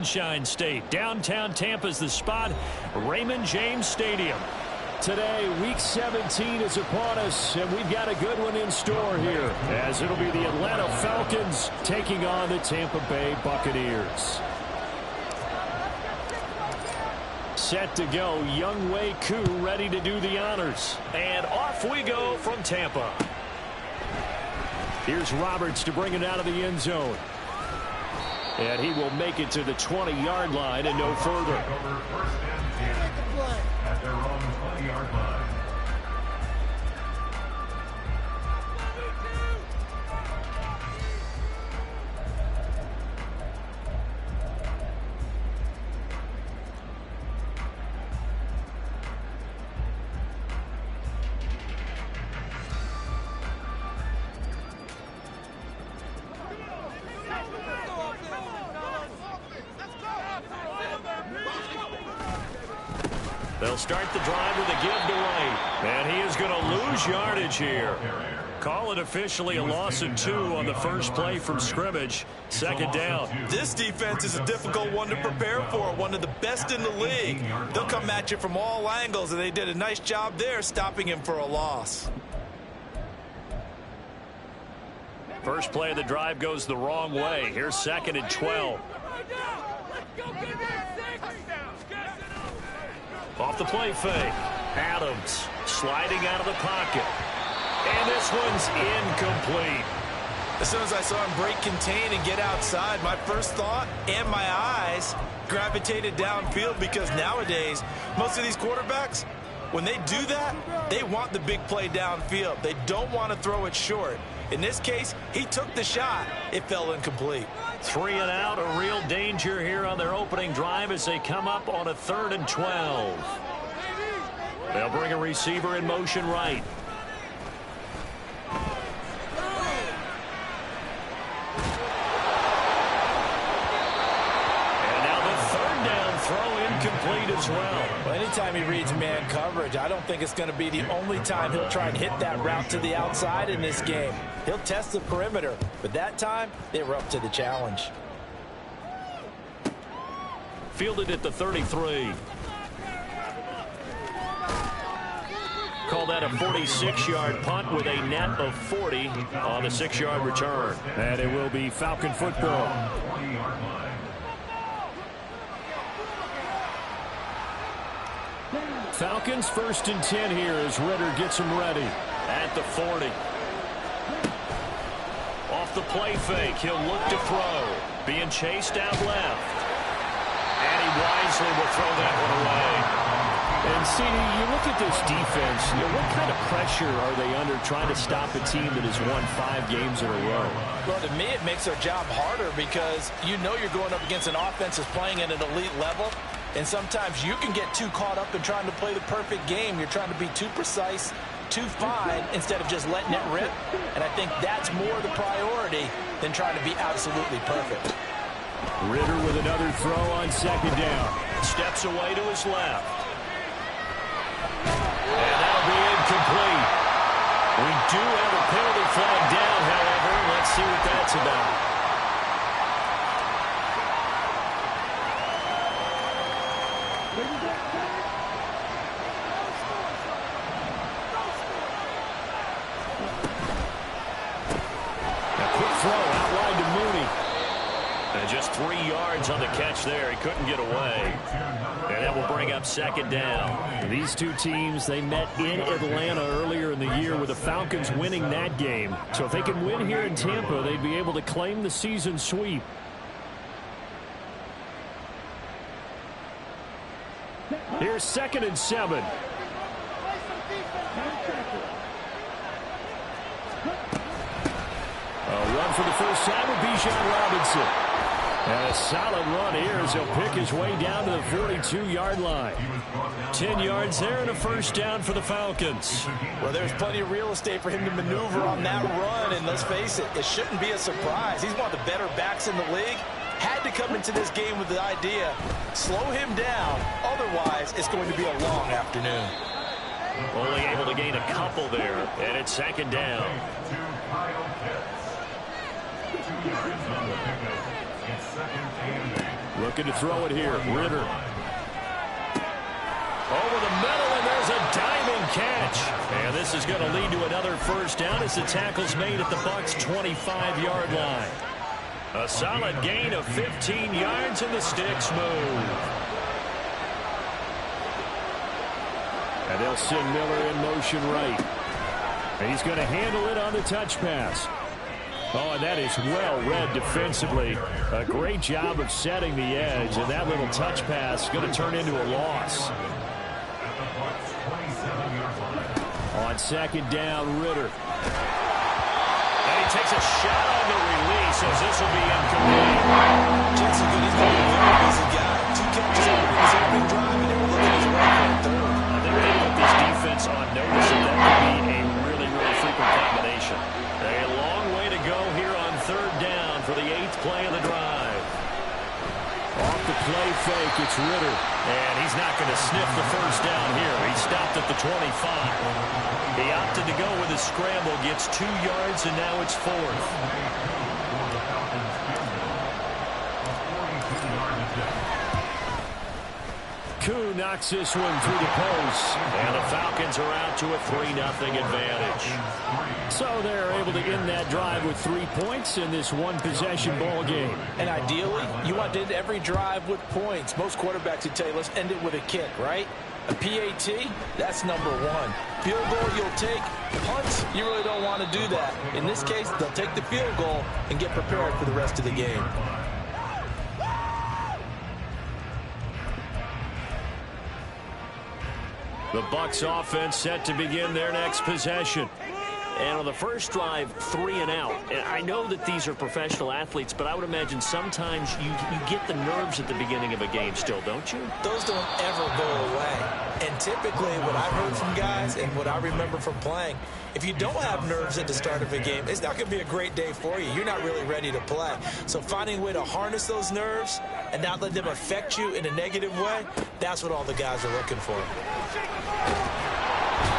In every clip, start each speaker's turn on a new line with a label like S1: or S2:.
S1: Sunshine State. Downtown Tampa's the spot. Raymond James Stadium.
S2: Today, Week 17 is upon us, and we've got a good one in store here, as it'll be the Atlanta Falcons taking on the Tampa Bay Buccaneers. Set to go, Younghoe Koo ready to do the honors.
S1: And off we go from Tampa.
S2: Here's Roberts to bring it out of the end zone. And he will make it to the 20-yard line and no further.
S3: At their own 20-yard line.
S1: They'll start the drive with a give to White. And he is going to lose yardage here. Call it officially a loss of 2 on the first play from scrimmage. Second down.
S4: This defense is a difficult one to prepare for. One of the best in the league. They'll come at you from all angles, and they did a nice job there stopping him for a loss.
S1: First play of the drive goes the wrong way. Here's 2nd and 12. Off the play fake. Adams sliding out of the pocket. And this one's incomplete.
S4: As soon as I saw him break contain and get outside, my first thought and my eyes gravitated downfield, because nowadays, most of these quarterbacks, when they do that, they want the big play downfield. They don't want to throw it short. In this case, he took the shot. It fell incomplete.
S1: 3 and out, a real danger here on their opening drive as they come up on a 3rd and 12. They'll bring a receiver in motion right. And now the 3rd down throw incomplete as well.
S5: Well, anytime he reads man coverage, I don't think it's going to be the only time he'll try and hit that route to the outside in this game. He'll test the perimeter, but that time they were up to the challenge.
S1: Fielded at the 33. Call that a 46-yard punt with a net of 40 on the 6-yard return.
S2: And it will be Falcon football. Falcons 1st and 10 here as Ritter gets them ready.
S1: At the 40. Off the play fake, he'll look to throw. Being chased out left. And he wisely will throw that one away.
S2: And, CD, you look at this defense, what kind of pressure are they under trying to stop a team that has won 5 games in a row?
S5: Well, to me, it makes their job harder because you know you're going up against an offense that's playing at an elite level. And sometimes you can get too caught up in trying to play the perfect game. You're trying to be too precise, too fine, instead of just letting it rip. And I think that's more the priority than trying to be absolutely perfect.
S2: Ritter with another throw on 2nd down.
S1: Steps away to his left. And that'll be incomplete. We do have a penalty flag down, however. Let's see what that's about. Just 3 yards on the catch there. He couldn't get away. And that will bring up 2nd down.
S2: These two teams, they met in Atlanta earlier in the year with the Falcons winning that game. So if they can win here in Tampa, they'd be able to claim the season sweep. Here's 2nd and 7. A run for the first time with Bijan Robinson. And a solid run here as he'll pick his way down to the 42-yard line. 10 yards there and a 1st down for the Falcons.
S5: Well, there's plenty of real estate for him to maneuver on that run, and let's face it, it shouldn't be a surprise. He's one of the better backs in the league. Had to come into this game with the idea, slow him down, otherwise it's going to be a long afternoon.
S1: Only able to gain a couple there, and it's 2nd down.
S2: Looking to throw it here. Ritter. Over the middle, and there's a diving catch. And this is going to lead to another first down as the tackle's made at the Bucs' 25-yard line. A solid gain of 15 yards, and the sticks move. And they'll send Miller in motion right. And he's going to handle it on the touch pass. Oh, and that is well read defensively. A great job of setting the edge, and that little touch pass is going to turn into a loss. On second down, Ritter.
S1: And he takes a shot on the release as this will be incomplete.
S4: Jackson good. He's going to be a very busy guy. 2 catches on his opening drive, and they were looking his way for a third.
S1: I think they put this defense on notice that that could be a really, really frequent combination. A long way to go here on third down for the 8th play of the drive.
S2: Off the play fake, it's Ritter.
S1: And he's not going to sniff the first down here. He stopped at the 25. He opted to go with a scramble, gets 2 yards, and now it's 4th.
S2: Koo knocks this one through the post.
S1: And the Falcons are out to a 3-0 advantage.
S2: So they're able to end that drive with 3 points in this one-possession ball game.
S5: And ideally, you want to end every drive with points. Most quarterbacks would tell you, let's end it with a kick, right? A PAT, that's number 1. Field goal you'll take. Punts, you really don't want to do that. In this case, they'll take the field goal and get prepared for the rest of the game.
S1: The Bucs offense set to begin their next possession.
S6: And on the first drive, 3 and out. And I know that these are professional athletes, but I would imagine sometimes you get the nerves at the beginning of a game still, don't you?
S4: Those don't ever go away. And typically what I've heard from guys and what I remember from playing, if you don't have nerves at the start of a game, it's not going to be a great day for you. You're not really ready to play. So finding a way to harness those nerves and not let them affect you in a negative way, that's what all the guys are looking for.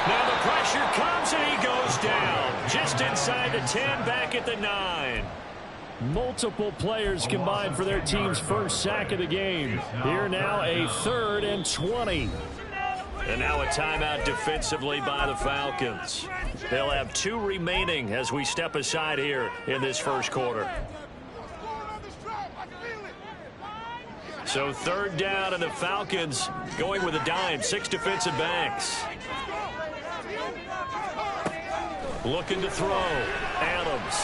S1: Now the pressure comes and he goes down. Just inside the 10, back at the 9.
S2: Multiple players combined for their team's first sack of the game. Here now a 3rd and 20.
S1: And now a timeout defensively by the Falcons. They'll have 2 remaining as we step aside here in this first quarter. So 3rd down, and the Falcons going with a dime. 6 defensive backs. Looking to throw. Adams.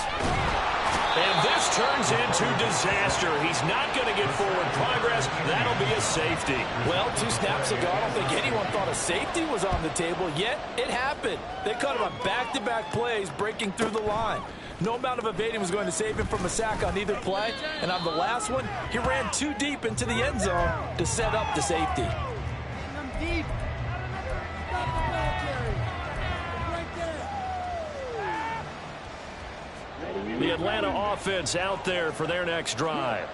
S1: And this turns into disaster. He's not going to get forward progress. That'll be a safety.
S5: Well, 2 snaps ago, I don't think anyone thought a safety was on the table, yet it happened. They caught him on back-to-back plays breaking through the line. No amount of evading was going to save him from a sack on either play. And on the last one, he ran too deep into the end zone to set up the safety.
S1: The Atlanta offense out there for their next drive.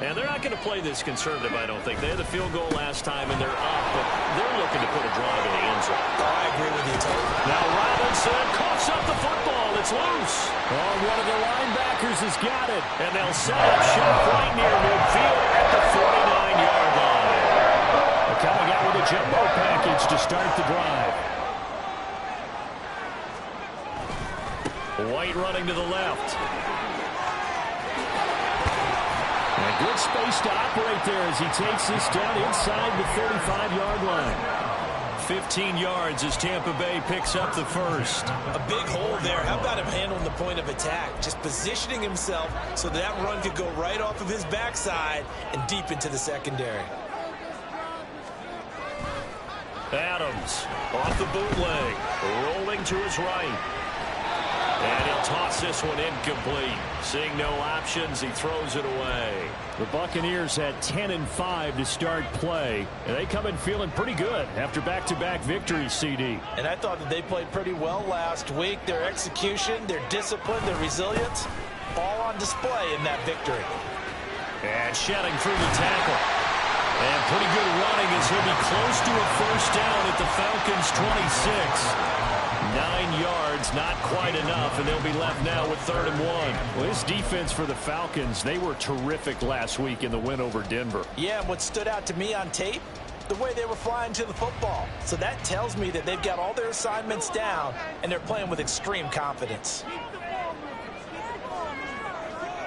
S1: And they're not going to play this conservative, I don't think. They had the field goal last time, and they're up, but they're looking to put a drive in the end zone.
S4: I agree with you, Tony.
S1: Now Robinson coughs up the football. It's loose.
S2: Oh, one of the linebackers has got it.
S1: And they'll set up shop right near midfield at the 49-yard line.
S2: They're coming out with a jumbo package to start the drive.
S1: White running to the left.
S2: And good space to operate there as he takes this down inside the 35-yard line.
S1: 15 yards as Tampa Bay picks up the first.
S4: A big hole there. How about him handling the point of attack? Just positioning himself so that run could go right off of his backside and deep into the secondary.
S1: Adams off the bootleg, rolling to his right. And he'll toss this one incomplete. Seeing no options, he throws it away.
S2: The Buccaneers had 10-5 to start play, and they come in feeling pretty good after back-to-back victories, CD.
S5: And I thought that they played pretty well last week. Their execution, their discipline, their resilience, all on display in that victory.
S1: And shedding through the tackle. And
S2: pretty good running as he'll be close to a first down at the Falcons' 26. 9 yards, not quite enough, and they'll be left now with 3rd and 1.
S3: Well, this defense for the Falcons, they were terrific last week in the win over Denver.
S5: Yeah, and what stood out to me on tape, the way they were flying to the football. So that tells me that they've got all their assignments down, and they're playing with extreme confidence.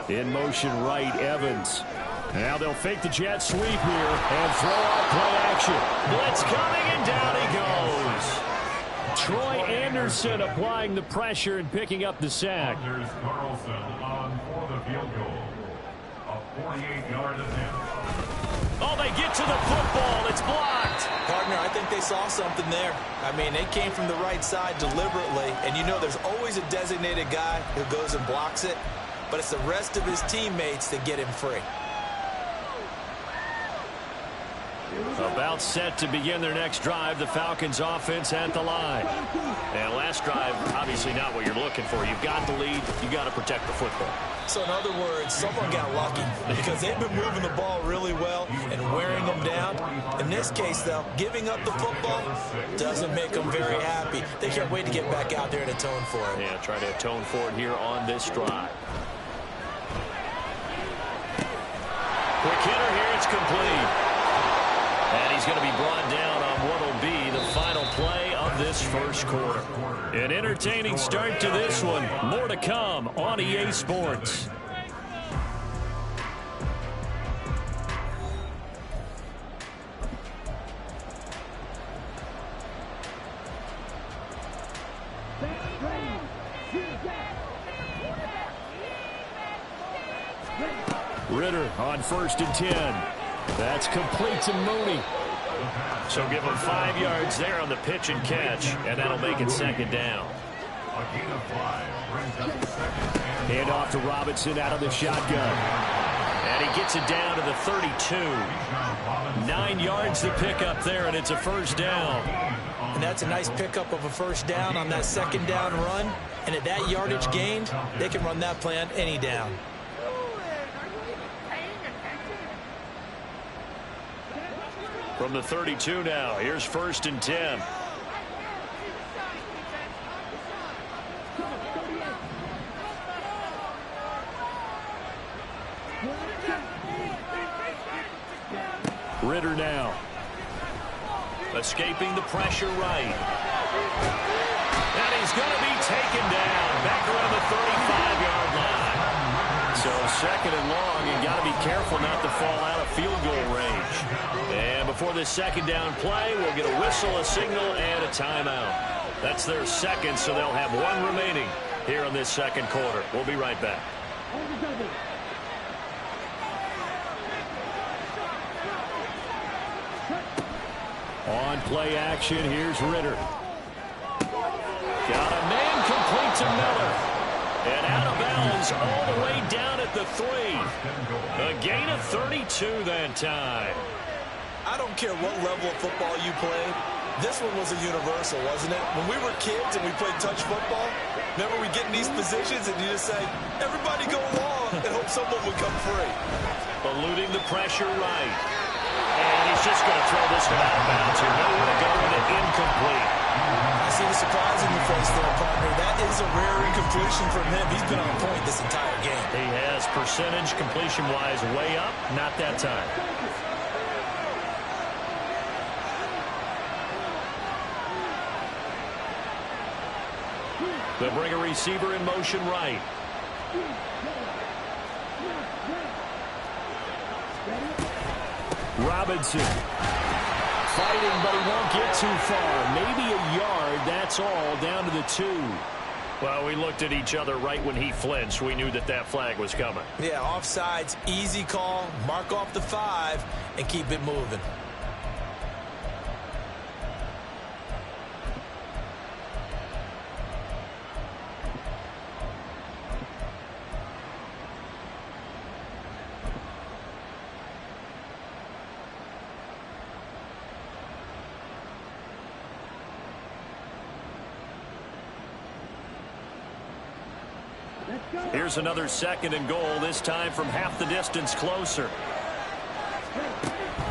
S2: In motion right, Evans. Now they'll fake the jet sweep here and throw out play action. Blitz coming, and down he goes. Troy Anderson applying the pressure and picking up the sack.
S3: There's Carlson on for the field goal. A 48-yard attempt.
S2: Oh, they get to the football. It's blocked.
S5: Partner, I think they saw something there. I mean, they came from the right side deliberately, and you know there's always a designated guy who goes and blocks it, but it's the rest of his teammates that get him free.
S2: About set to begin their next drive, the Falcons offense at the line. And last drive, obviously not what you're looking for. You've got the lead. You've got to protect the football.
S5: So in other words, someone got lucky because they've been moving the ball really well and wearing them down. In this case, though, giving up the football doesn't make them very happy. They can't wait to get back out there and atone for it.
S2: Yeah, try to atone for it here on this drive. Quick hitter here. It's complete. And he's going to be brought down on what will be the final play of this first quarter. An entertaining start to this one. More to come on EA Sports. Ritter on 1st and 10. That's complete to Mooney. So give him 5 yards there on the pitch and catch, and that'll make it 2nd down. Hand off to Robinson out of the shotgun. And he gets it down to the 32. 9 yards to pick up there, and it's a first down.
S5: And that's a nice pickup of a first down on that 2nd down run. And at that yardage gained, they can run that play on any down.
S2: From the 32 now, here's 1st and 10. Ritter now. Escaping the pressure right. And he's going to be taken down back around the 35-yard line. So 2nd and long, and got to be careful not to fall out of field goal range. And before this 2nd down play, we'll get a whistle, a signal, and a timeout. That's their 2nd, so they'll have 1 remaining here in this 2nd quarter. We'll be right back. On play action, here's Ritter. Got a man complete to Miller. And out of bounds all the way down at the 3. A gain of 32 that time.
S4: I don't care what level of football you played. This one was a universal, wasn't it? When we were kids and we played touch football, remember we get in these positions and you just say, everybody go along and hope someone would come free.
S2: Eluding the pressure right. And he's just going to throw this one out of bounds here. Nowhere to go with it, incomplete.
S5: I see the surprise in your face there, partner. That is a rare incompletion from him. He's been on point this entire game.
S2: He has percentage completion-wise way up, not that time. They'll bring a receiver in motion right. Robinson fighting, but he won't get too far. Maybe a yard, that's all, down to the 2. Well, we looked at each other right when he flinched. We knew that that flag was coming.
S5: Yeah, offsides, easy call, mark off the 5, and keep it moving.
S2: Here's another 2nd and goal, this time from half the distance closer.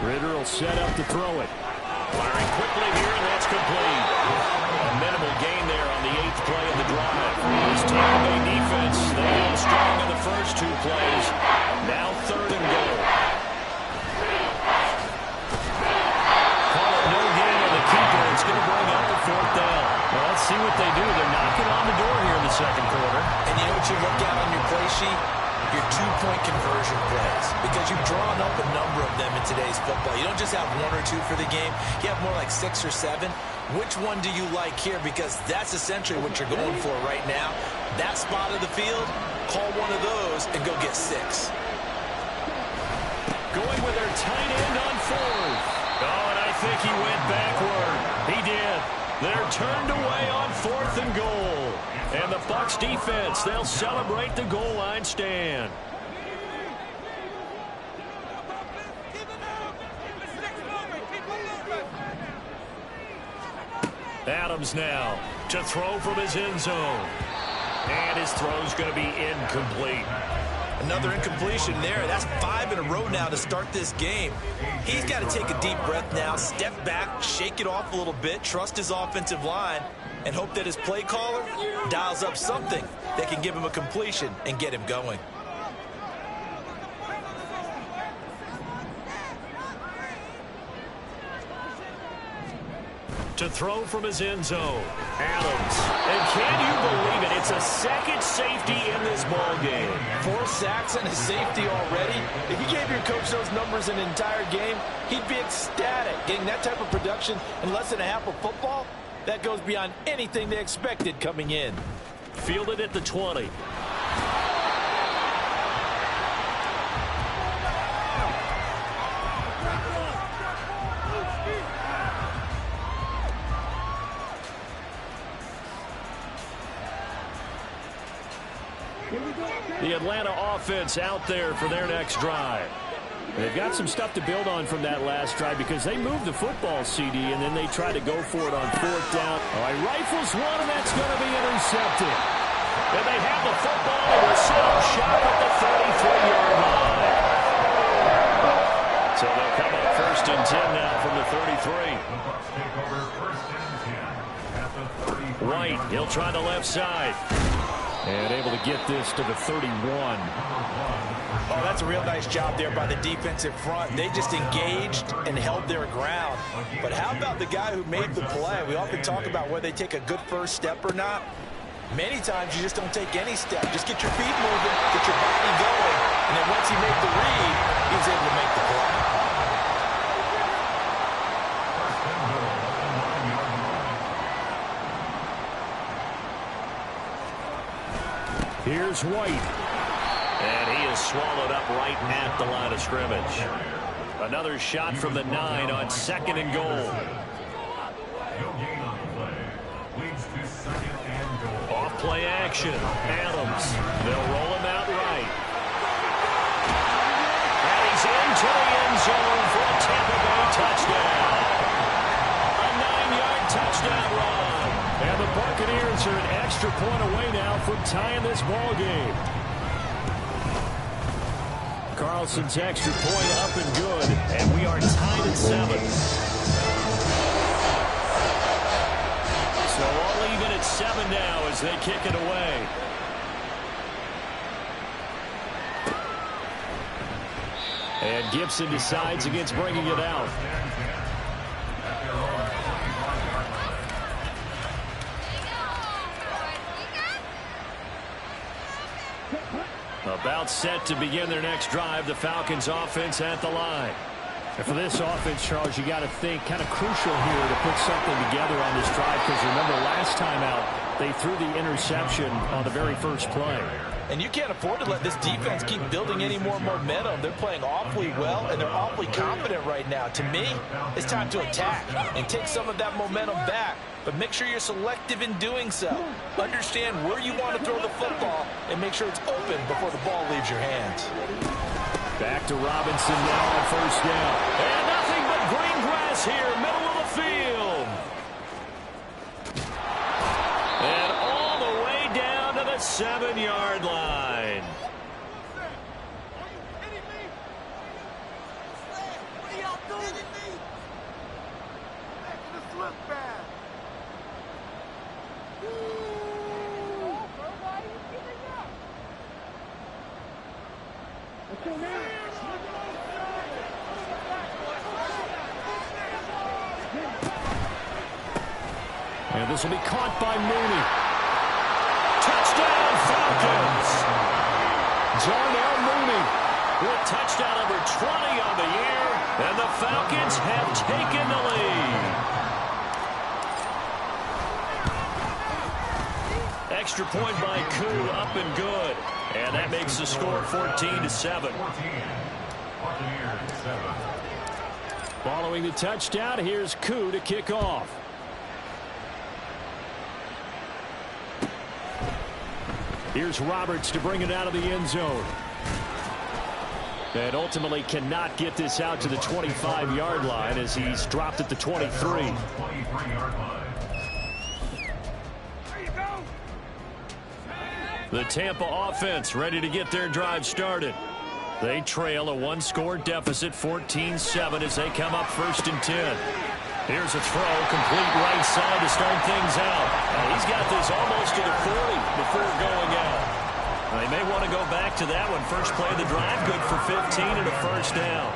S2: Ritter will set up to throw it.
S1: Firing quickly here, and that's complete. A minimal gain there on the 8th play of the drive. This Tampa Bay defense, they held strong in the first 2 plays. Now 3rd and goal. Call it no gain on the keeper. It's going to bring up the 4th down.
S2: Well, let's see what they do. They're knocking on the door here in the second quarter.
S5: And you know what you look at on your play sheet? Your 2-point conversion plays, because you've drawn up a number of them in today's football. You don't just have 1 or 2 for the game. You have more like 6 or 7. Which one do you like here? Because that's essentially what you're going for right now. That spot of the field, call one of those and go get 6.
S2: Going with their tight end on 4th.
S1: Oh, and I think he went backward.
S2: He did.
S1: They're turned away on 4th and goal. And the Bucs defense, they'll celebrate the goal line stand. Adams now to throw from his end zone. And his throw's going to be incomplete.
S4: Another incompletion there. That's 5 in a row now to start this game. He's got to take a deep breath now, step back, shake it off a little bit, trust his offensive line, and hope that his play caller dials up something that can give him a completion and get him going.
S1: To throw from his end zone, Adams. And can you believe it? It's a second safety in this ball game.
S5: 4 sacks and a safety already. If you gave your coach those numbers in an entire game, he'd be ecstatic. Getting that type of production in less than a half of football, that goes beyond anything they expected coming in.
S1: Fielded at the 20. The Atlanta offense out there for their next drive.
S2: They've got some stuff to build on from that last drive because they moved the football, CD, and then they tried to go for it on 4th down. Oh, he rifles one, and that's going to be intercepted.
S1: And they have the football and will set up shop at the 33-yard line. So they'll come up 1st and 10 now from the 33. White, he'll try the left side.
S2: And able to get this to the 31.
S5: Oh, that's a real nice job there by the defensive front. They just engaged and held their ground. But how about the guy who made the play? We often talk about whether they take a good first step or not. Many times you just don't take any step. Just get your feet moving, get your body going, and then once he made the read, he was able to make the play.
S2: Here's White.
S1: And he is swallowed up right at the line of scrimmage. Another shot from the 9 on 2nd and goal. Off play action. Adams. They'll roll him out right. And he's into the end zone for a Tampa Bay touchdown. A 9-yard touchdown run.
S2: And the Buccaneers are an extra point away now from tying this ball game. Carlson's extra point up and good, and we are tied at 7. So all even at 7 now as they kick it away. And Gibson decides against bringing it out. About set to begin their next drive. The Falcons offense at the line. And for this offense, Charles, you got to think kind of crucial here to put something together on this drive, because remember last time out they threw the interception on the very first play.
S5: And you can't afford to let this defense keep building any more momentum. They're playing awfully well, and they're awfully confident right now. To me, it's time to attack and take some of that momentum back. But make sure you're selective in doing so. Understand where you want to throw the football and make sure it's open before the ball leaves your hands.
S2: Back to Robinson now on 1st down.
S1: And nothing but green grass here, middle of the field. And all the way down to the 7-yard line.
S2: And this will be caught by Mooney. Touchdown, Falcons! Darnell Mooney with touchdown number 20 on the year, and the Falcons have taken the lead. Extra point by Koo, up and good. And that makes the score 14-7. Following the touchdown, here's Koo to kick off. Here's Roberts to bring it out of the end zone. And ultimately cannot get this out to the 25-yard line as he's dropped at the 23. The Tampa offense ready to get their drive started. They trail a one-score deficit, 14-7, as they come up 1st and 10. Here's a throw, complete right side to start things out. He's got this almost to the 40 before going out. They may want to go back to that one. First play of the drive, good for 15 and a first down.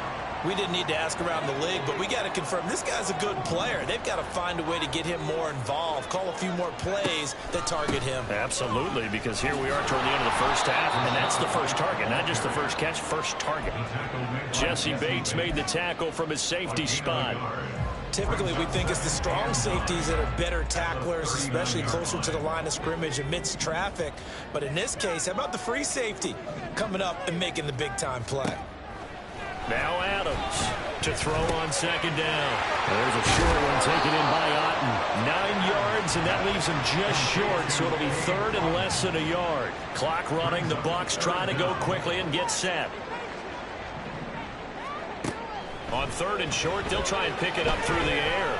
S4: We didn't need to ask around the league, but we got to confirm this guy's a good player. They've got to find a way to get him more involved, call a few more plays that target him.
S2: Absolutely, because here we are toward the end of the first half, and that's the first target, not just the first catch, first target. Jesse Bates made the tackle from his safety spot.
S4: Typically, we think it's the strong safeties that are better tacklers, especially closer to the line of scrimmage amidst traffic. But in this case, how about the free safety coming up and making the big-time play?
S2: Now Adams to throw on second down. There's a short one taken in by Otten. 9 yards, and that leaves him just short, so it'll be 3rd and less than a yard. Clock running. The Bucs trying to go quickly and get set. On 3rd and short, they'll try and pick it up through the air.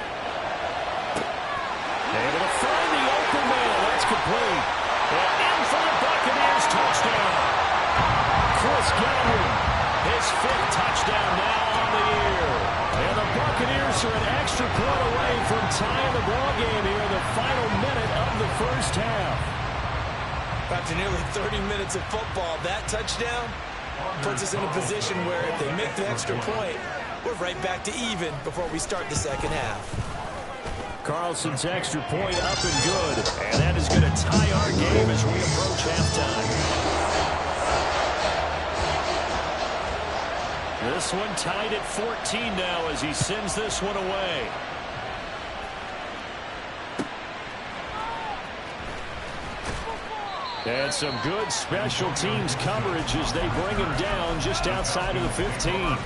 S2: Able to find the open man. That's complete. And in for the Buccaneers, touchdown. Chris Godwin, his 5th touchdown now on the year. And the Buccaneers are an extra point away from tying the ball game here in the final minute of the first half.
S4: After nearly 30 minutes of football, that touchdown puts us in a position where if they make the extra point, we're right back to even before we start the second half.
S2: Carlson's extra point up and good. And that is going to tie our game as we approach halftime. This one tied at 14 now as he sends this one away. And some good special teams coverage as they bring him down just outside of the 15.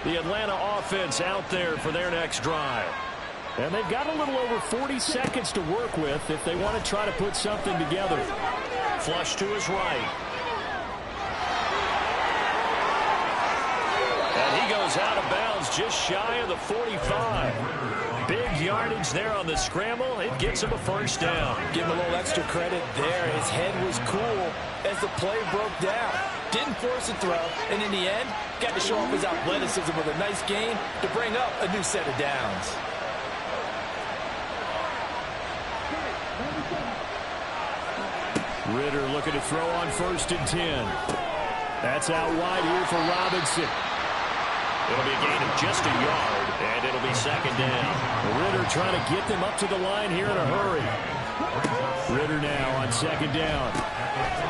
S2: The Atlanta offense out there for their next drive. And they've got a little over 40 seconds to work with if they want to try to put something together. Flush to his right. And he goes out of bounds just shy of the 45. Big yardage there on the scramble. It gets him a first down.
S5: Give him a little extra credit there. His head was cool as the play broke down. Didn't force a throw, and in the end, got to show off his athleticism with a nice gain to bring up a new set of downs.
S2: Ritter looking to throw on 1st and 10. That's out wide here for Robinson. It'll be a gain of just a yard, and it'll be 2nd down. Ritter trying to get them up to the line here in a hurry. Ritter now on 2nd down.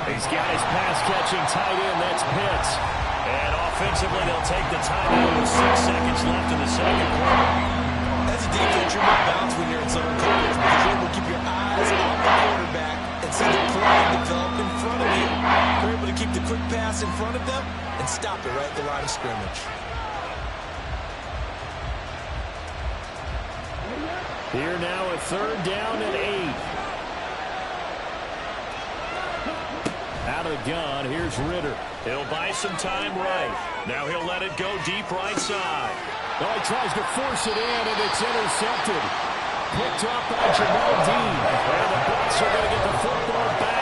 S2: He's got his pass-catching tight end. That's Pitts. And offensively, they'll take the timeout with 6 seconds left in the second quarter.
S4: As a defense, you're more balanced when you're in zone coverage because you're able to keep your eyes on the quarterback and see the play develop in front of you. You're able to keep the quick pass in front of them and stop it right at the line of scrimmage.
S2: Here now a 3rd down and 8. Out of the gun, here's Ritter. He'll buy some time right. Now he'll let it go deep right side. Oh, he tries to force it in, and it's intercepted. Picked up by Ceml. And the Bucs are going to get the football back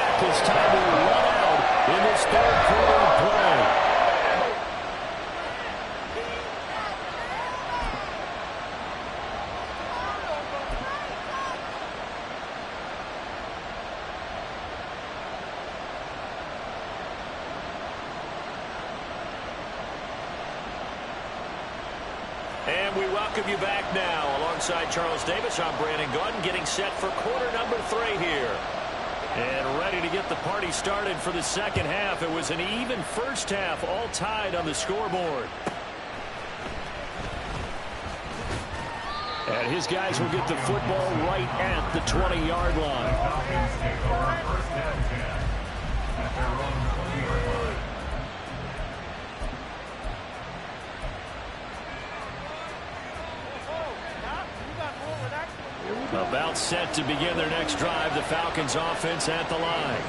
S6: And we welcome you back now. Alongside Charles Davis, I'm Brandon Gaudin, getting set for quarter number 3 here. And ready to get the party started for the second half. It was an even first half, all tied on the scoreboard. And his guys will get the football right at the 20-yard line. About set to begin their next drive. The Falcons offense at the line.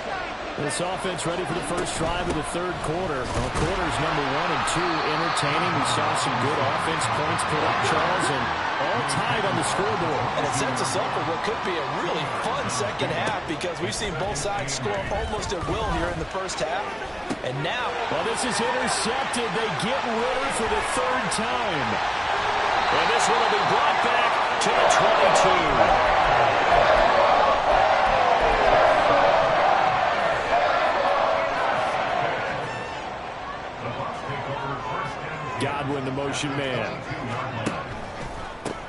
S2: This offense ready for the first drive of the third quarter. Well, quarters number 1 and 2 entertaining. We saw some good offense points put up, Charles, and all tied on the scoreboard.
S5: And it sets us up for what could be a really fun second half because we've seen both sides score almost at will here in the first half. And now,
S2: well, this is intercepted. They get Ritter for the third time.
S6: And this one will be brought back to the 22.
S2: Godwin, the motion man.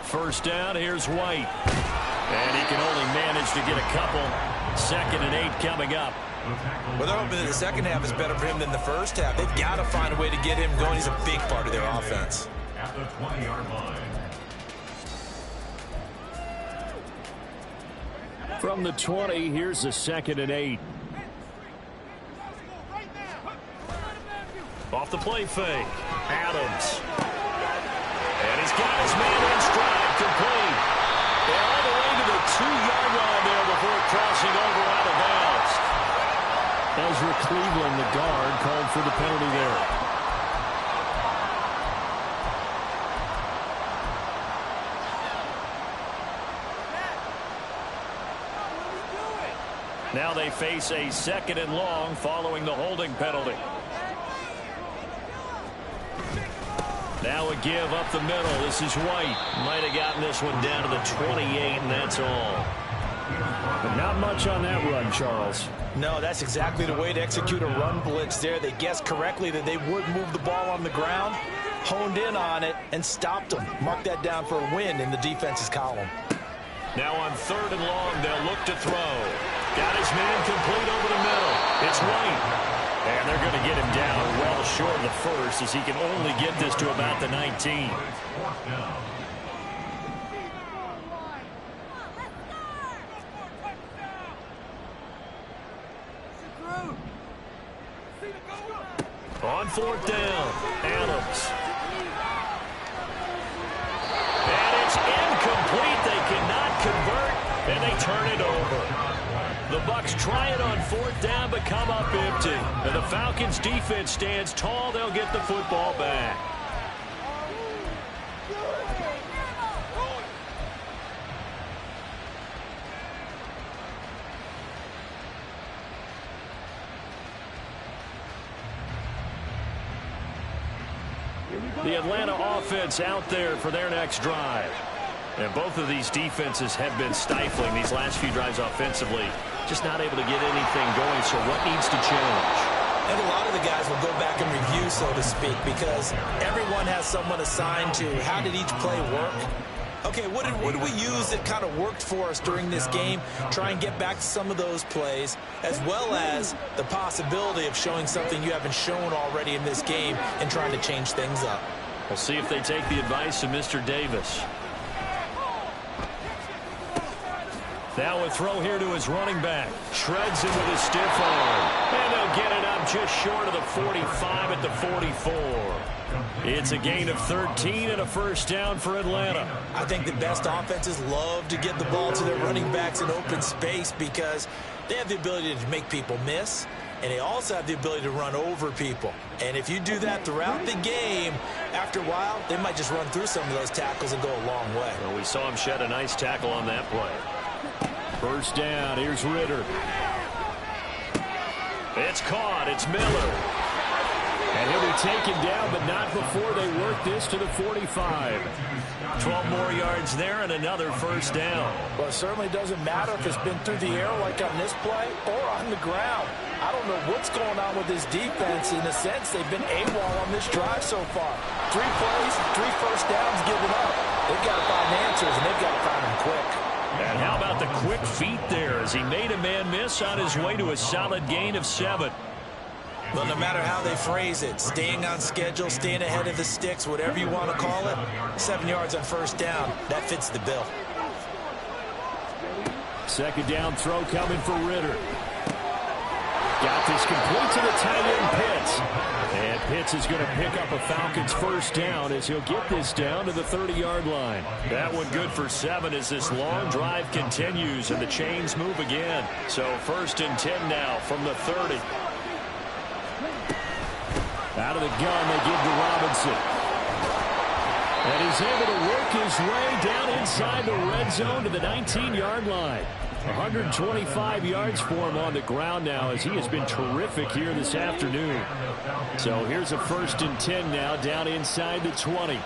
S6: First down, here's White. And he can only manage to get a couple. 2nd and 8 coming up.
S4: Well, they're hoping that the second half is better for him than the first half. They've got to find a way to get him going. He's a big part of their offense.
S3: At the 20-yard line.
S2: From the 20, here's a 2nd and 8.
S6: Off the play fake. Adams. And he's got his man in stride, complete. And all the way to the 2-yard line there before crossing over out of bounds.
S2: Ezra Cleveland, the guard, called for the penalty there.
S6: Now they face a 2nd and long following the holding penalty. Now a give up the middle. This is White. Might have gotten this one down to the 28, and that's all.
S2: But not much on that run, Charles.
S5: no, that's exactly the way to execute a run blitz there. They guessed correctly that they would move the ball on the ground, honed in on it, and stopped them. Mark that down for a win in the defense's column.
S6: Now on 3rd and long, they'll look to throw. Got his man complete over the middle. It's White. And they're going to get him down well short of the first as he can only get this to about the 19. On 4th down, Adams. And it's incomplete. They cannot convert, and they turn it over. The Bucs try it on 4th down, but come up empty. And the Falcons' defense stands tall. They'll get the football back. The Atlanta offense out there for their next drive. And both of these defenses have been stifling these last few drives offensively. Just not able to get anything going, so what needs to change?
S4: And a lot of the guys will go back and review, so to speak, because everyone has someone assigned to how did each play work. Okay, what did we use that kind of worked for us during this game? Try and get back to some of those plays, as well as the possibility of showing something you haven't shown already in this game and trying to change things up.
S6: We'll see if they take the advice of Mr. Davis. Now a throw here to his running back. Shreds him with a stiff arm. And they'll get it up just short of the 45 at the 44. It's a gain of 13 and a first down for Atlanta.
S4: I think the best offenses love to get the ball to their running backs in open space because they have the ability to make people miss, and they also have the ability to run over people. And if you do that throughout the game, after a while, they might just run through some of those tackles and go a long way.
S6: Well, we saw him shed a nice tackle on that play.
S2: First down, here's Ritter.
S6: It's caught, it's Miller.
S2: And he'll be taken down, but not before they work this to the 45.
S6: 12 more yards there and another first down.
S5: Well, it certainly doesn't matter if it's been through the air like on this play or on the ground. I don't don't know what's going on with this defense. In a sense, they've been AWOL on this drive so far. 3 plays, 3 first downs given up. They've got to find answers, and they've got to find them quick.
S2: And how about the quick feet there as he made a man miss on his way to a solid gain of 7.
S4: Well, no matter how they phrase it, staying on schedule, staying ahead of the sticks, whatever you want to call it, 7 yards on first down, that fits the bill.
S2: Second down throw coming for Ritter. Got this complete to the tight end Pitts. And Pitts is going to pick up a Falcons first down as he'll get this down to the 30-yard line. That one good for 7 as this long drive continues and the chains move again. So 1st and 10 now from the 30. Out of the gun, they give to Robinson. And he's able to work his way down inside the red zone to the 19-yard line. 125 yards for him on the ground now as he has been terrific here this afternoon. So here's a 1st and 10 now down inside the 20.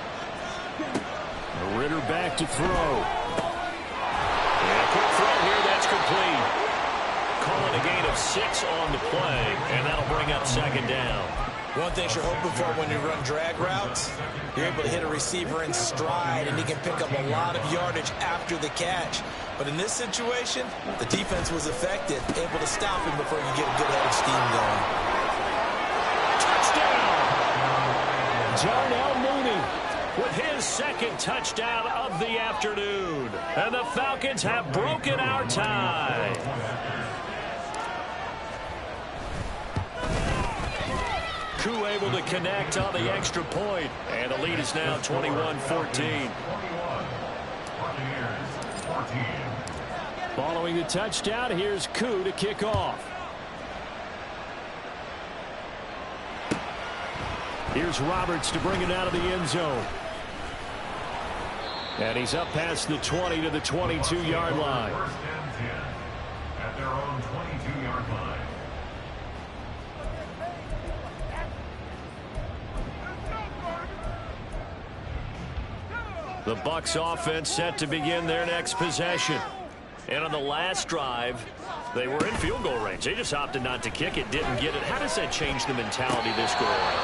S2: Ritter back to throw. And a quick throw here, that's complete. Calling a gain of 6 on the play, and that'll bring up 2nd down.
S4: One thing you're hoping for when you run drag routes, you're able to hit a receiver in stride, and he can pick up a lot of yardage after the catch. But in this situation, the defense was effective, able to stop him before you get a good head of steam going.
S2: Touchdown! Darnell Mooney with his 2nd touchdown of the afternoon. And the Falcons have broken our tie. Koo able to connect on the extra point. And the lead is now 21-14. Following the touchdown, here's Koo to kick off. Here's Roberts to bring it out of the end zone. And he's up past the 20 to the 22-yard line.
S3: 1st and 10 at their own 22-yard line.
S2: The Bucs offense set to begin their next possession. And on the last drive, they were in field goal range. They just opted not to kick it, didn't get it. How does that change the mentality this goal line?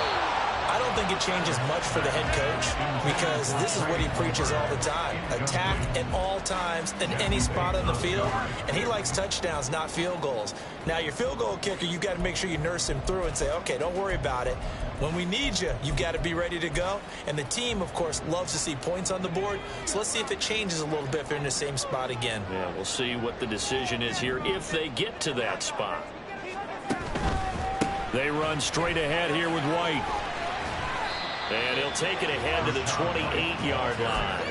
S4: I don't think it changes much for the head coach because this is what he preaches all the time. Attack at all times in any spot on the field, and he likes touchdowns, not field goals. Now, your field goal kicker, you've got to make sure you nurse him through and say, okay, don't worry about it. When we need you, you've got to be ready to go. And the team, of course, loves to see points on the board. So let's see if it changes a little bit if they're in the same spot again.
S2: Yeah, we'll see what the decision is here if they get to that spot. They run straight ahead here with White. And he'll take it ahead to the 28-yard line.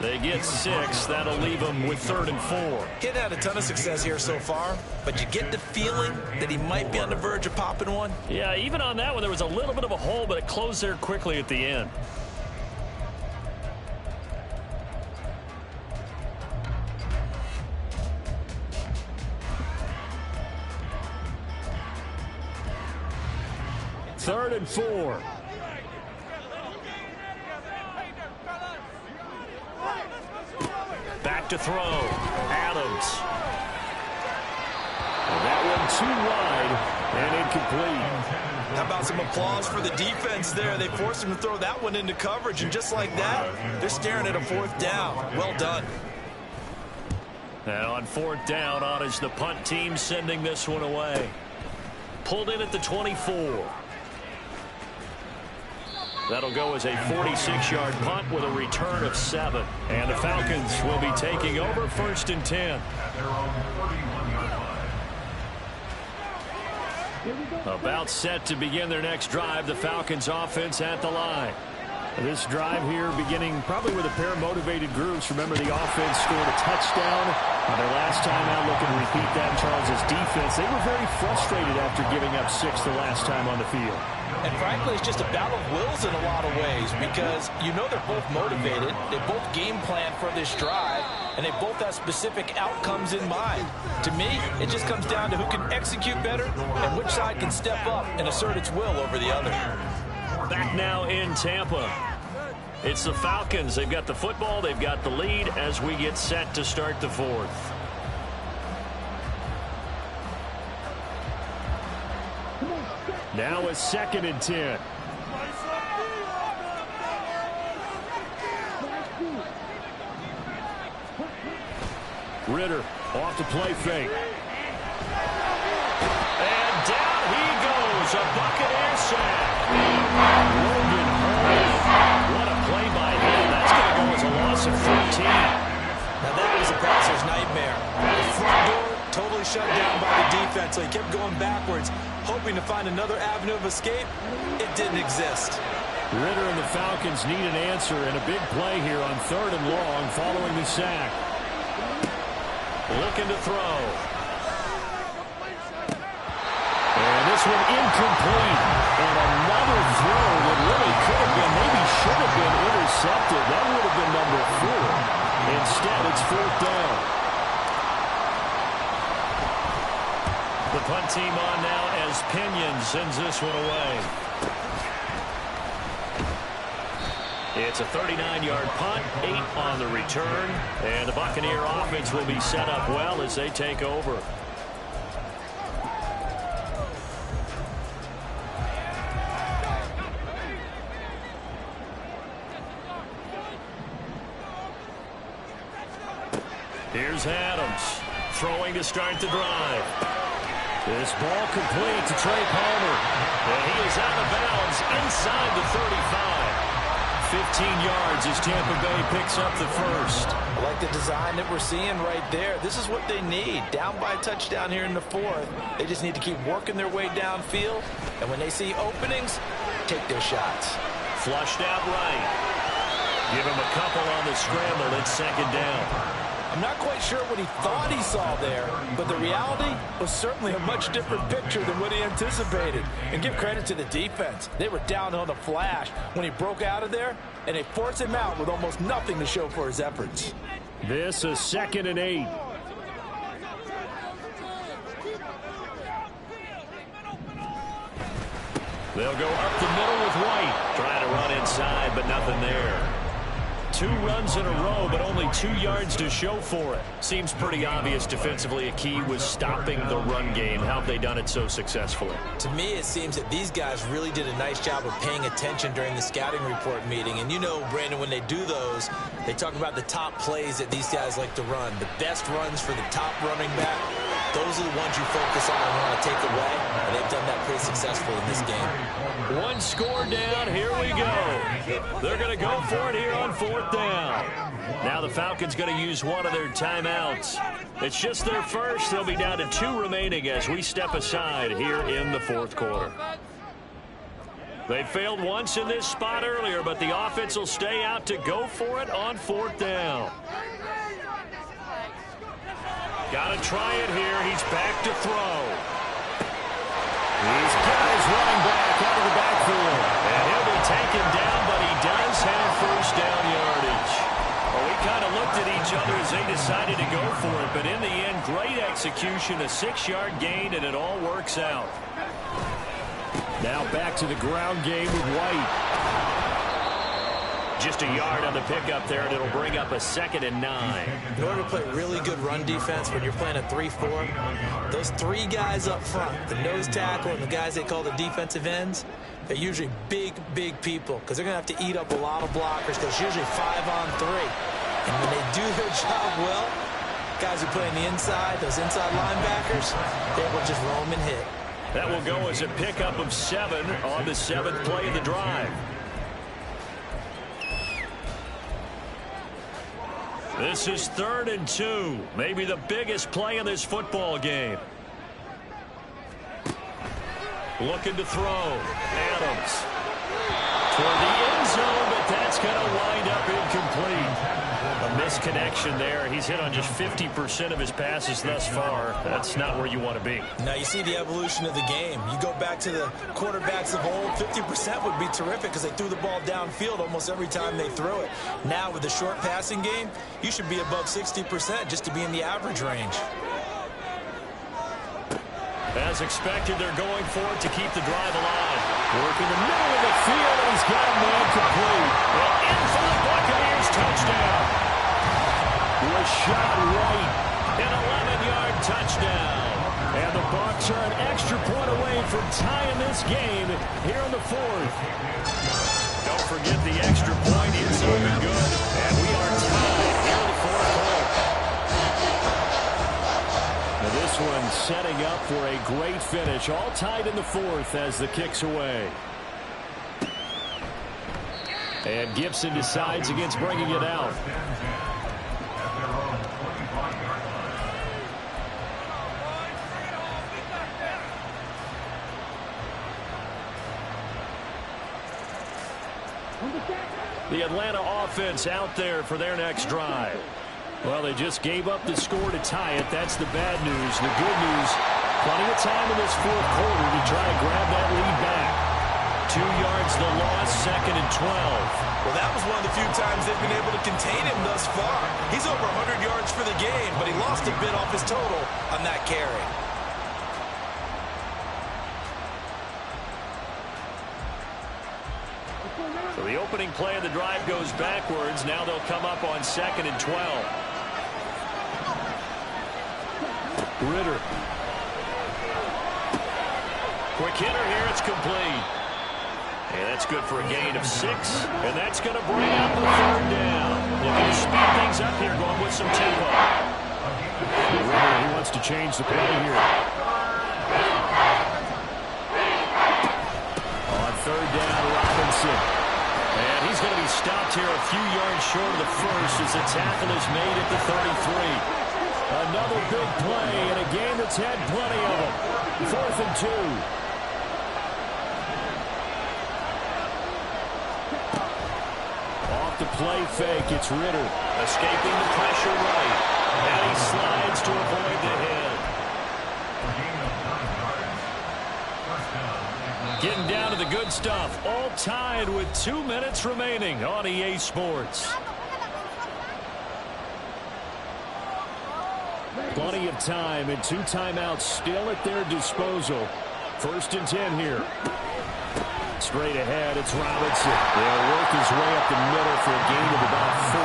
S2: They get 6. That'll leave them with 3rd and 4.
S4: He hadn't had a ton of success here so far, but you get the feeling that he might be on the verge of popping one.
S2: Yeah, even on that one, there was a little bit of a hole, but it closed there quickly at the end. Third and 4. Back to throw. Adams. And that one too wide and incomplete.
S4: How about some applause for the defense there? They forced him to throw that one into coverage, and just like that, they're staring at a 4th down. Well done.
S2: And on 4th down, on is the punt team sending this one away. Pulled in at the 24. That'll go as a 46-yard punt with a return of 7. And the Falcons will be taking over 1st and 10. About set to begin their next drive. The Falcons offense at the line. This drive here beginning probably with a pair of motivated groups. Remember, the offense scored a touchdown on their last time out. Looking to repeat that. Charles' defense, they were very frustrated after giving up 6 the last time on the field.
S5: And frankly, it's just a battle of wills in a lot of ways because you know they're both motivated. They both game plan for this drive, and they both have specific outcomes in mind. To me, it just comes down to who can execute better and which side can step up and assert its will over the other.
S2: Back now in Tampa. It's the Falcons. They've got the football. They've got the lead as we get set to start the 4th. Now a 2nd and 10. Ritter off the play fake. And down he goes. A Buccaneer sack. Logan Hurley. What a play by him. That's going to go as a loss of 13.
S5: Now that was a passer's nightmare. The front door totally shut down by the defense, so he kept going backwards, hoping to find another avenue of escape. It didn't exist.
S2: Ritter and the Falcons need an answer, and a big play here on 3rd and long following the sack. Looking to throw. And this one incomplete. And another throw that really could have been, maybe should have been intercepted. That would have been number 4. Instead, it's 4th down.
S6: The punt team on now as Pinion sends this one away. It's a 39-yard punt, 8 on the return, and the Buccaneer offense will be set up well as they take over. Here's Adams, throwing to start the drive. This ball complete to Trey Palmer, and he is out of bounds inside the 35. 15 yards as Tampa Bay picks up the first.
S5: I like the design that we're seeing right there. This is what they need. Down by a touchdown here in the 4th. They just need to keep working their way downfield. And when they see openings, take their shots.
S6: Flushed out right. Give him a couple on the scramble. It's 2nd down.
S5: I'm not quite sure what he thought he saw there, but the reality was certainly a much different picture than what he anticipated. And give credit to the defense. They were down on the flash when he broke out of there, and they forced him out with almost nothing to show for his efforts.
S2: This is 2nd and 8.
S6: They'll go up the middle with White. Trying to run inside, but nothing there. 2 runs in a row, but only 2 yards to show for it. Seems pretty obvious defensively a key was stopping the run game. How have they done it so successfully?
S5: To me, it seems that these guys really did a nice job of paying attention during the scouting report meeting. And you know, Brandon, when they do those, they talk about the top plays that these guys like to run. The best runs for the top running back, those are the ones you focus on and want to take away. And they've done that pretty successfully in this game.
S6: 1 score down. Here we go. They're going to go for it here on 4th down. Now the Falcons going to use one of their timeouts. It's just their first. They'll be down to 2 remaining as we step aside here in the 4th quarter. They failed once in this spot earlier, but the offense will stay out to go for it on 4th down. Got to try it here. He's back to throw. He's got his running back out of the backfield. And he'll be taken down, but he does have 1st down yardage. Well, we kind of looked at each other as they decided to go for it, but in the end, great execution, a 6-yard gain, and it all works out.
S2: Now back to the ground game with White.
S6: Just a yard on the pickup there, and it'll bring up a 2nd and 9.
S5: In order to play really good run defense when you're playing a 3-4, those 3 guys up front, the nose tackle and the guys they call the defensive ends, they're usually big, big people because they're going to have to eat up a lot of blockers because it's usually 5 on 3. And when they do their job well, guys who play on the inside, those inside linebackers, they will just roam and hit.
S6: That will go as a pickup of 7 on the 7th play of the drive. This is 3rd and 2. Maybe the biggest play in this football game. Looking to throw. Adams. Toward the end zone, but that's going to wind up incomplete. A misconnection there. He's hit on just 50% of his passes thus far. That's not where you want to be.
S5: Now you see the evolution of the game. You go back to the quarterbacks of old, 50% would be terrific because they threw the ball downfield almost every time they threw it. Now with the short passing game, you should be above 60% just to be in the average range.
S6: As expected, they're going for it to keep the drive alive. Work in the middle of the field, and he's got him complete. And in for the Buccaneers touchdown. Rashad White, an 11-yard touchdown. And the Bucs are an extra point away
S2: from tying this game here in the fourth.
S6: Don't forget the extra point is up and good. And we are tied here in the fourth quarter.
S2: Now this one setting up for a great finish. All tied in the fourth as the kick's away. And Gibson decides against bringing it out. The Atlanta offense out there for their next drive. Well, they just gave up the score to tie it. That's the bad news. The good news, plenty of time in this fourth quarter to try to grab that lead back. 2 yards the loss, 2nd and 12.
S4: Well, that was one of the few times they've been able to contain him thus far. He's over 100 yards for the game, but he lost a bit off his total on that carry.
S2: So the opening play of the drive goes backwards. Now they'll come up on 2nd and 12. Ritter. Quick hitter here. It's complete. And that's good for a gain of 6. And that's going to bring out the 3rd down. Looking to speed things up here, going with some tempo. Ritter, he wants to change the play here. On 3rd down, Robinson. And he's going to be stopped here a few yards short of the first as the tackle is made at the 33. Another big play in a game that's had plenty of them. 4th and 2. The play fake, it's Ritter.
S6: Escaping the pressure right. And he slides to avoid the hit.
S2: Getting down to the good stuff. All tied with 2 minutes remaining on EA Sports. Plenty of time and 2 timeouts still at their disposal. 1st and 10 here. Straight ahead, it's Robinson. They'll work his way up the middle for a gain of about 4.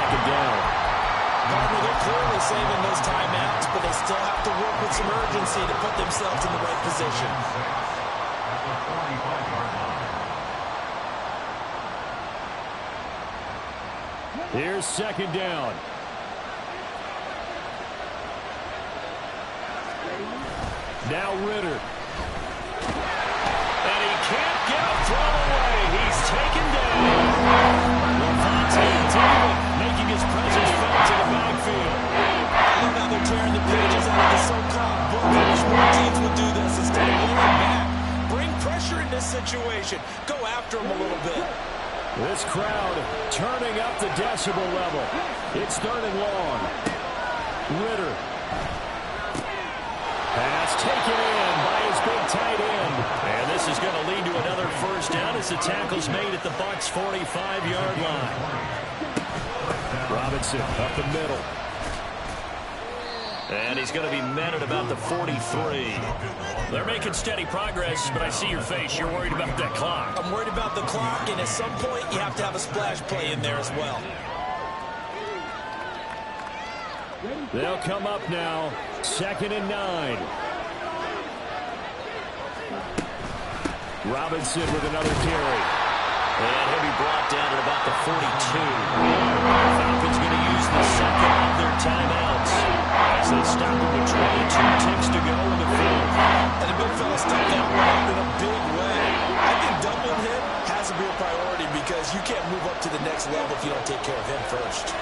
S2: 2nd down.
S5: Gardner, they're clearly saving those timeouts, but they still have to work with some urgency to put themselves in the right position.
S2: Here's 2nd down. Now Ritter. And he can't get a throw away. He's taken down. Levante David making his presence felt in the backfield.
S5: I love how they're tearing the pages out of the so-called book. I wish more teams would do this instead of pulling back. Bring pressure in this situation. Go after him a little bit.
S2: This crowd turning up the decibel level. It's 3rd and long. Ritter. Pass taken in by his big tight end. And this is going to lead to another 1st down as the tackle's made at the Bucs' 45-yard line. Robinson up the middle.
S6: And he's going to be met at about the 43.
S2: They're making steady progress, but I see your face. You're worried about that clock.
S5: I'm worried about the clock, and at some point, you have to have a splash play in there as well.
S2: They'll come up now, 2nd and 9. Robinson with another carry.
S6: And he'll be brought down at about the 42. The Falcons going to use the 2nd of their timeouts as they stop him with 22 ticks to go in the 4th.
S5: And the big fella stepped that one up in a big way. I think doubling him has to be a priority because you can't move up to the next level if you don't take care of him first.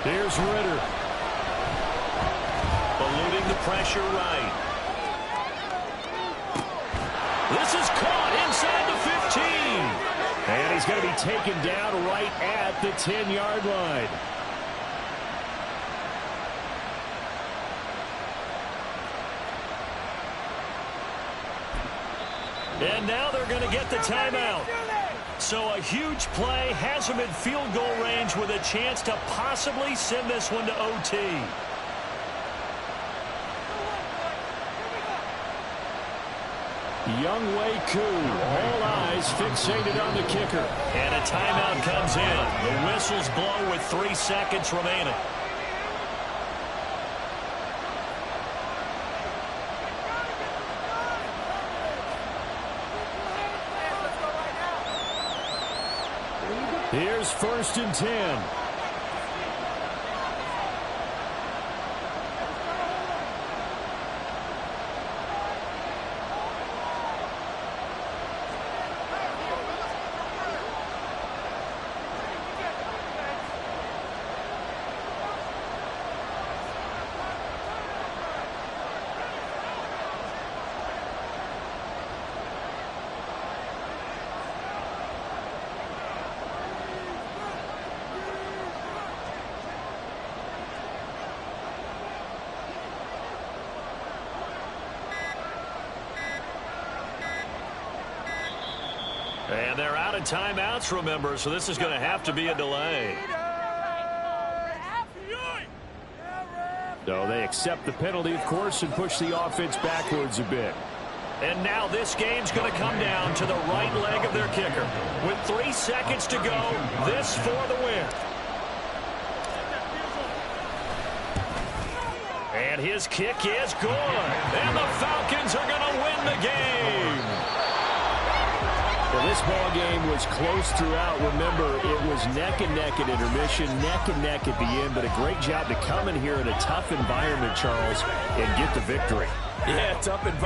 S2: Here's Ritter.
S6: Eluding the pressure right.
S2: This is caught inside the 15. And he's going to be taken down right at the 10-yard line. And now they're going to get the timeout. So a huge play has him in field goal range with a chance to possibly send this one to OT. Younghoe Koo, all eyes fixated on the kicker. And a timeout comes in. The whistles blow with 3 seconds remaining. Here's 1st and 10.
S6: And they're out of timeouts, remember, so this is going to have to be a delay.
S2: No, they accept the penalty, of course, and push the offense backwards a bit.
S6: And now this game's going to come down to the right leg of their kicker. With 3 seconds to go, this for the win. And his kick is good. And the Falcons are going to win the game.
S2: Well, this ball game was close throughout. Remember, it was neck and neck at intermission, neck and neck at the end, but a great job to come in here in a tough environment, Charles, and get the victory.
S5: Yeah, tough environment.